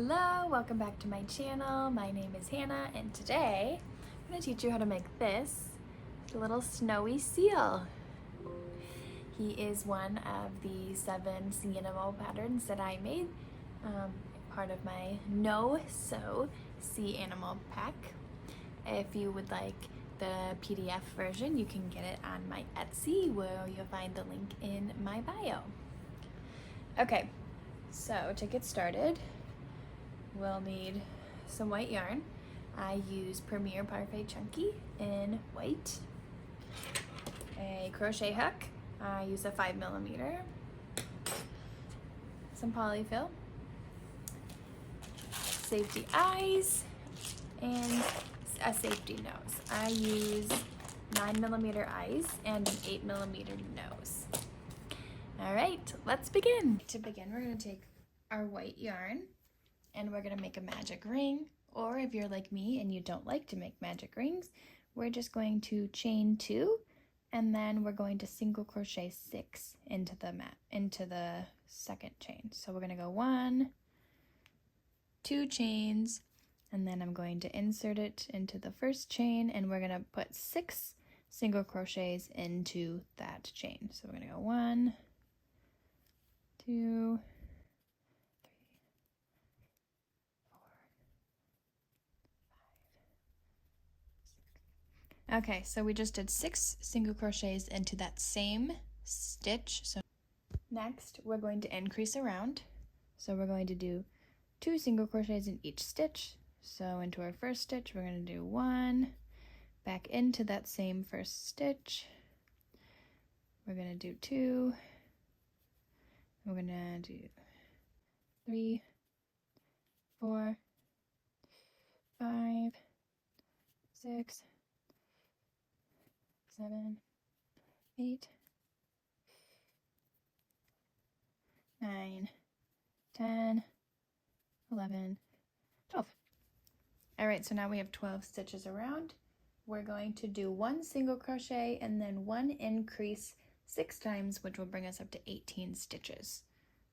Hello, welcome back to my channel. My name is Hannah and today I'm going to teach you how to make this little snowy seal. He is one of the 7 sea animal patterns that I made, part of my no-sew sea animal pack. If you would like the PDF version, you can get it on my Etsy, where you'll find the link in my bio. Okay, so to get started, we'll need some white yarn. I use Premier Parfait Chunky in white. A crochet hook. I use a 5mm. Some Polyfill. Safety eyes. And a safety nose. I use 9mm eyes and an 8mm nose. Alright, let's begin. To begin, we're going to take our white yarn and we're gonna make a magic ring, or if you're like me and you don't like to make magic rings, we're just going to chain 2 and then we're going to single crochet 6 into the second chain. So we're gonna go 1, 2 chains, and then I'm going to insert it into the first chain and we're gonna put 6 single crochets into that chain. So we're gonna go 1, 2, okay, so we just did 6 single crochets into that same stitch. So next we're going to increase around. So we're going to do 2 single crochets in each stitch. So into our first stitch, we're going to do 1, back into that same first stitch. We're going to do 2. We're going to do 3, 4, 5, 6, 7, 8, 9, 10, 11, 12. All right, so now we have 12 stitches around. We're going to do 1 single crochet and then 1 increase 6 times, which will bring us up to 18 stitches.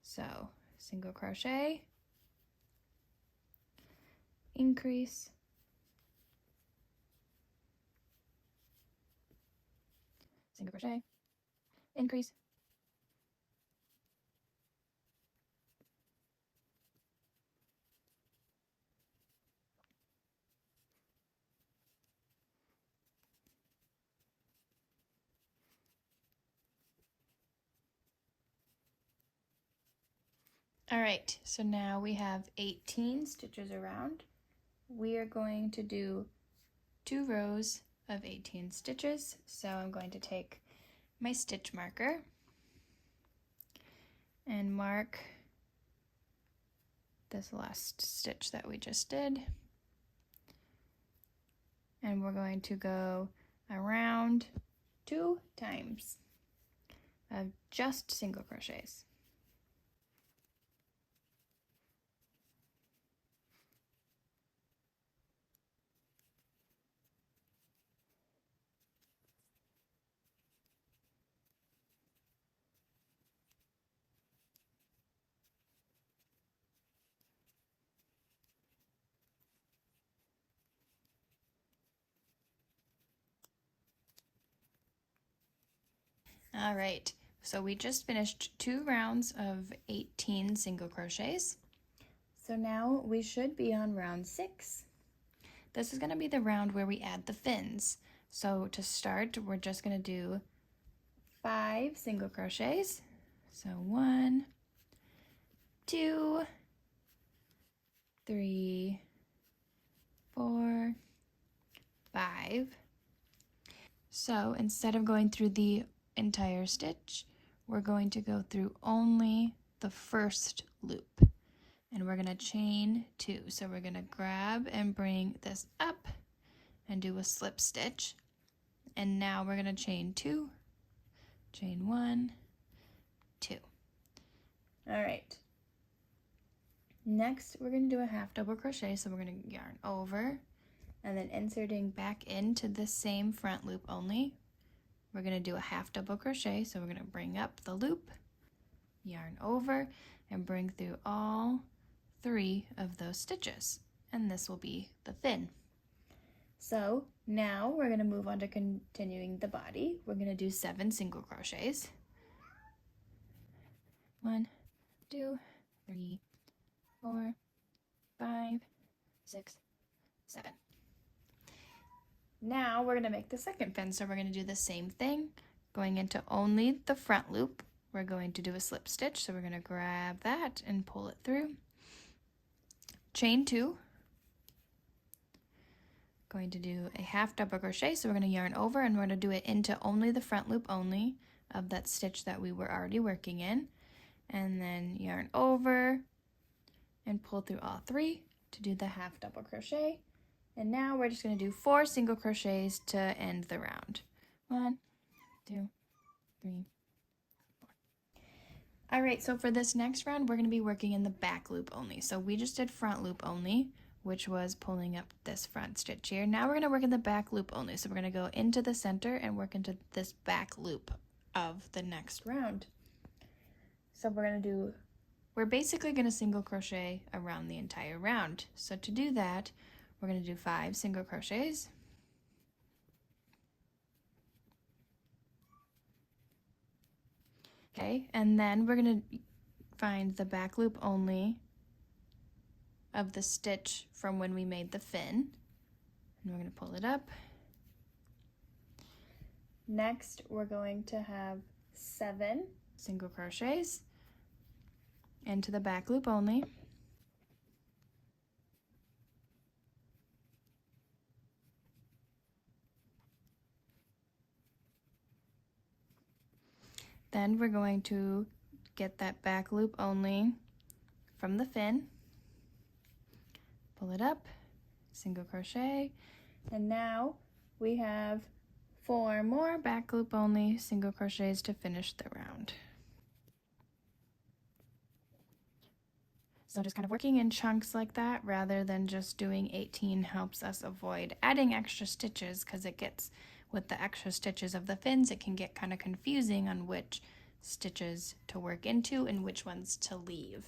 So single crochet, increase, single crochet, increase, all right, so now we have 18 stitches around. We are going to do 2 rows of 18 stitches. So I'm going to take my stitch marker and mark this last stitch that we just did. And we're going to go around 2 times of just single crochets. All right, so we just finished 2 rounds of 18 single crochets. So now we should be on round 6. This is going to be the round where we add the fins. So to start, we're just going to do 5 single crochets. So 1, 2, 3, 4, 5. So instead of going through the entire stitch, we're going to go through only the first loop. And we're going to chain 2. So we're going to grab and bring this up and do a slip stitch. And now we're going to chain 2, chain 1, 2. All right. Next, we're going to do a half double crochet. So we're going to yarn over and then inserting back into the same front loop only. We're going to do a half double crochet. So we're going to bring up the loop, yarn over, and bring through all 3 of those stitches, and this will be the fin. So now we're going to move on to continuing the body. We're going to do 7 single crochets. 1, 2, 3, 4, 5, 6, 7. Now we're going to make the second fin, so we're going to do the same thing. Going into only the front loop, we're going to do a slip stitch, so we're going to grab that and pull it through. Chain 2. Going to do a half double crochet, so we're going to yarn over and we're going to do it into only the front loop only of that stitch that we were already working in, and then yarn over and pull through all 3 to do the half double crochet. And now we're just going to do 4 single crochets to end the round. 1, 2, 3, 4. All right, so for this next round, we're going to be working in the back loop only. So we just did front loop only, which was pulling up this front stitch here. Now we're going to work in the back loop only. So we're going to go into the center and work into this back loop of the next round. So we're basically going to single crochet around the entire round. So to do that, we're going to do 5 single crochets. Okay, and then we're going to find the back loop only of the stitch from when we made the fin, and we're going to pull it up. Next, we're going to have 7 single crochets into the back loop only. Then we're going to get that back loop only from the fin, pull it up, single crochet, and now we have 4 more back loop only single crochets to finish the round. So just kind of working in chunks like that rather than just doing 18 helps us avoid adding extra stitches, because it gets, with the extra stitches of the fins, it can get kind of confusing on which stitches to work into and which ones to leave.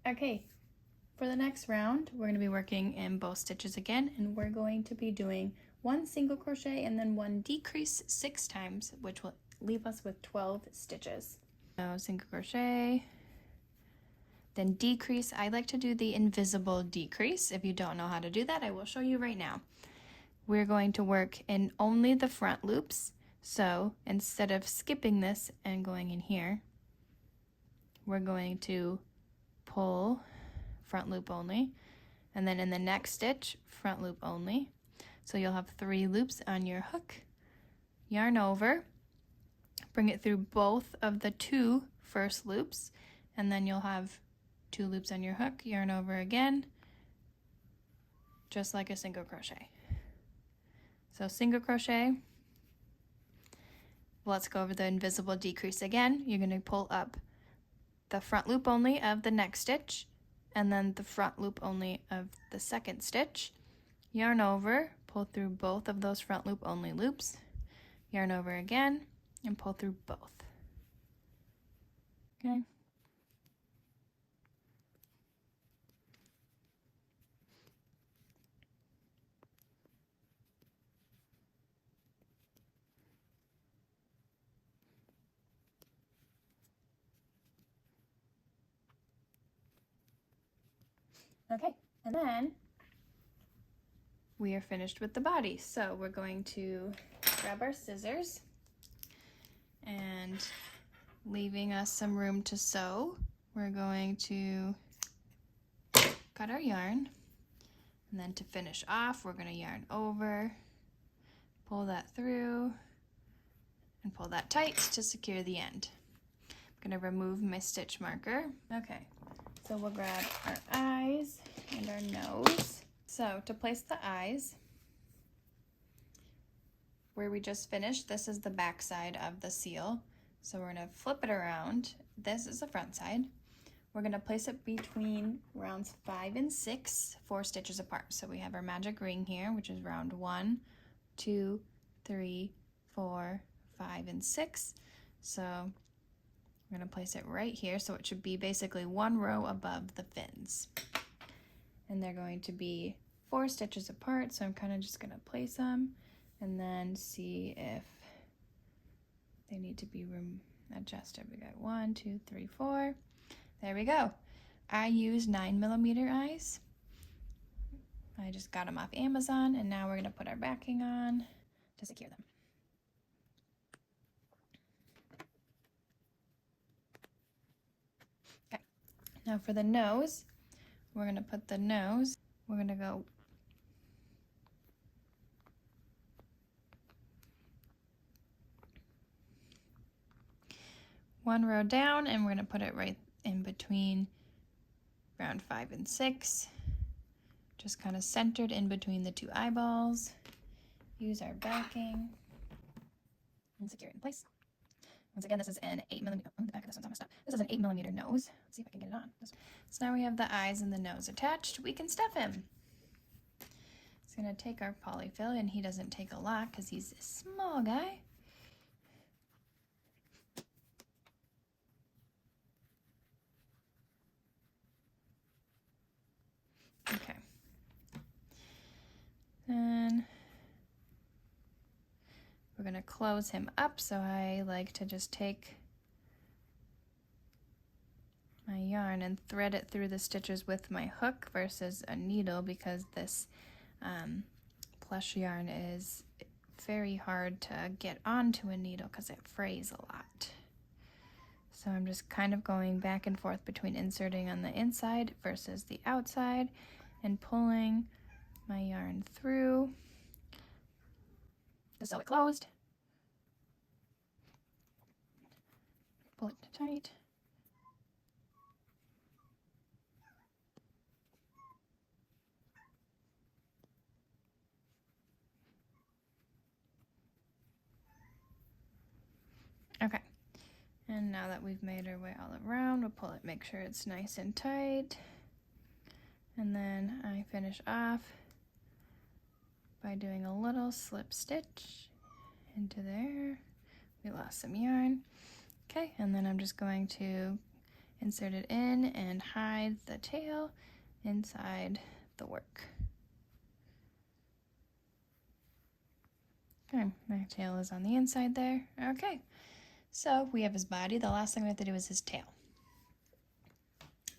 Okay, for the next round, we're going to be working in both stitches again, and we're going to be doing 1 single crochet and then 1 decrease 6 times, which will leave us with 12 stitches. So single crochet, then decrease. I like to do the invisible decrease. If you don't know how to do that, I will show you right now. We're going to work in only the front loops. So instead of skipping this and going in here, we're going to pull front loop only, and then in the next stitch, front loop only. So you'll have 3 loops on your hook. Yarn over, bring it through both of the 2 first loops, and then you'll have 2 loops on your hook, yarn over again, just like a single crochet. So single crochet, let's go over the invisible decrease again. You're going to pull up the front loop only of the next stitch, and then the front loop only of the second stitch. Yarn over, pull through both of those front loop only loops, yarn over again, and pull through both. Okay. Okay, and then we are finished with the body. So we're going to grab our scissors, and leaving us some room to sew, we're going to cut our yarn, and then to finish off, we're going to yarn over, pull that through, and pull that tight to secure the end. I'm going to remove my stitch marker. Okay, so we'll grab our eyes and our nose. So to place the eyes, where we just finished, this is the back side of the seal. So we're going to flip it around. This is the front side. We're going to place it between rounds 5 and 6, 4 stitches apart. So we have our magic ring here, which is round 1, 2, 3, 4, 5, and 6. So I'm gonna place it right here, so it should be basically one row above the fins. And they're going to be 4 stitches apart, so I'm kind of just gonna place them and then see if they need to be adjusted. We got 1, 2, 3, 4. There we go. I use 9mm eyes. I just got them off Amazon, and now we're gonna put our backing on to secure them. Okay, now for the nose, we're gonna put the nose, we're gonna go one row down, and we're gonna put it right in between round 5 and 6. Just kind of centered in between the 2 eyeballs. Use our backing and secure it in place. Once again, this is an 8mm, oh, the back of this one's almost up. This is an 8mm nose. Let's see if I can get it on. So now we have the eyes and the nose attached. We can stuff him. It's gonna take our polyfill, and he doesn't take a lot because he's a small guy. Okay. Then we're gonna close him up, so I like to just take my yarn and thread it through the stitches with my hook versus a needle, because this plush yarn is very hard to get onto a needle because it frays a lot. So I'm just kind of going back and forth between inserting on the inside versus the outside and pulling my yarn through to sew it closed. Pull it tight. Okay, and now that we've made our way all around, we'll pull it, make sure it's nice and tight. And then I finish off by doing a little slip stitch into there. We lost some yarn. Okay, and then I'm just going to insert it in and hide the tail inside the work. Okay, my tail is on the inside there. Okay, so we have his body. The last thing we have to do is his tail.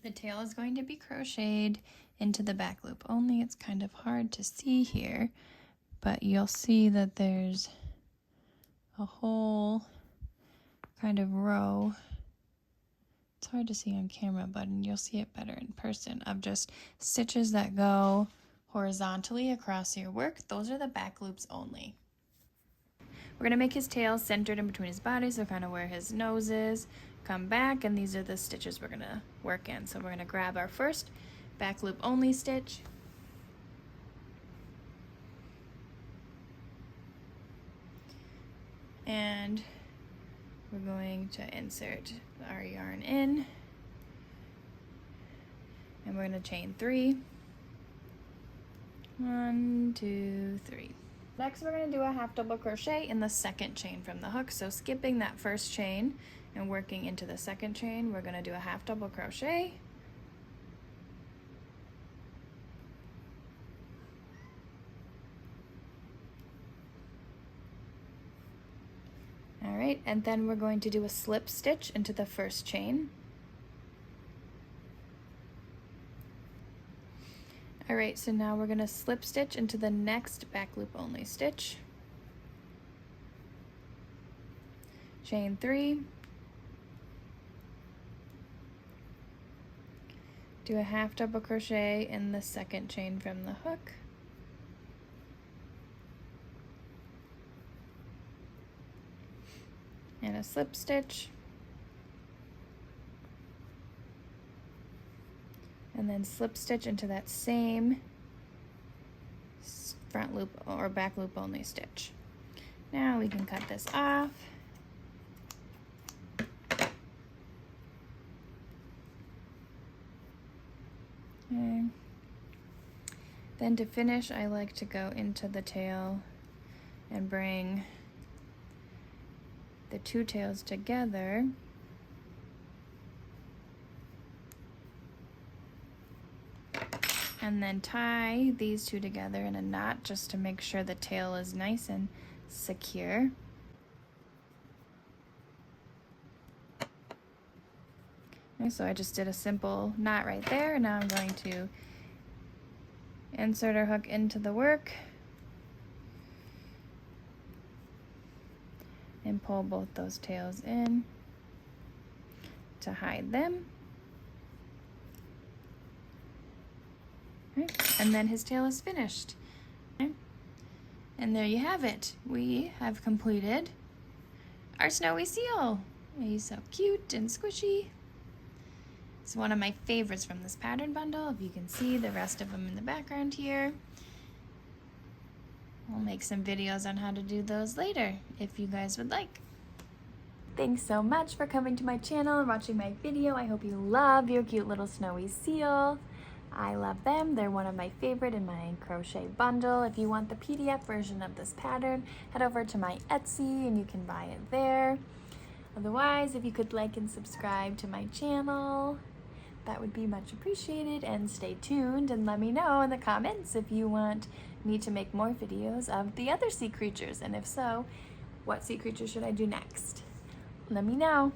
The tail is going to be crocheted into the back loop, only it's kind of hard to see here, but you'll see that there's a whole kind of row. It's hard to see on camera, but you'll see it better in person, of just stitches that go horizontally across your work. Those are the back loops only. We're gonna make his tail centered in between his body, so kind of where his nose is. Come back, and these are the stitches we're gonna work in. So we're gonna grab our first back loop only stitch, and we're going to insert our yarn in, and we're going to chain 3. 1, 2, 3. Next we're going to do a half double crochet in the second chain from the hook. So skipping that first chain and working into the second chain, we're going to do a half double crochet. All right, and then we're going to do a slip stitch into the first chain. All right, so now we're going to slip stitch into the next back loop only stitch. Chain 3. Do a half double crochet in the second chain from the hook. And a slip stitch. And then slip stitch into that same front loop or back loop only stitch. Now we can cut this off. Okay. Then to finish, I like to go into the tail and bring the 2 tails together and then tie these two together in a knot just to make sure the tail is nice and secure. Okay, so I just did a simple knot right there. Now I'm going to insert our hook into the work and pull both those tails in to hide them. Okay, and then his tail is finished. Okay. And there you have it. We have completed our snowy seal. He's so cute and squishy. It's one of my favorites from this pattern bundle. If you can see the rest of them in the background here. I'll make some videos on how to do those later if you guys would like. Thanks so much for coming to my channel and watching my video. I hope you love your cute little snowy seal. I love them. They're one of my favorite in my crochet bundle. If you want the PDF version of this pattern, head over to my Etsy and you can buy it there. Otherwise, if you could like and subscribe to my channel, that would be much appreciated, and stay tuned and let me know in the comments if you want me to make more videos of the other sea creatures, and if so, what sea creature should I do next? Let me know.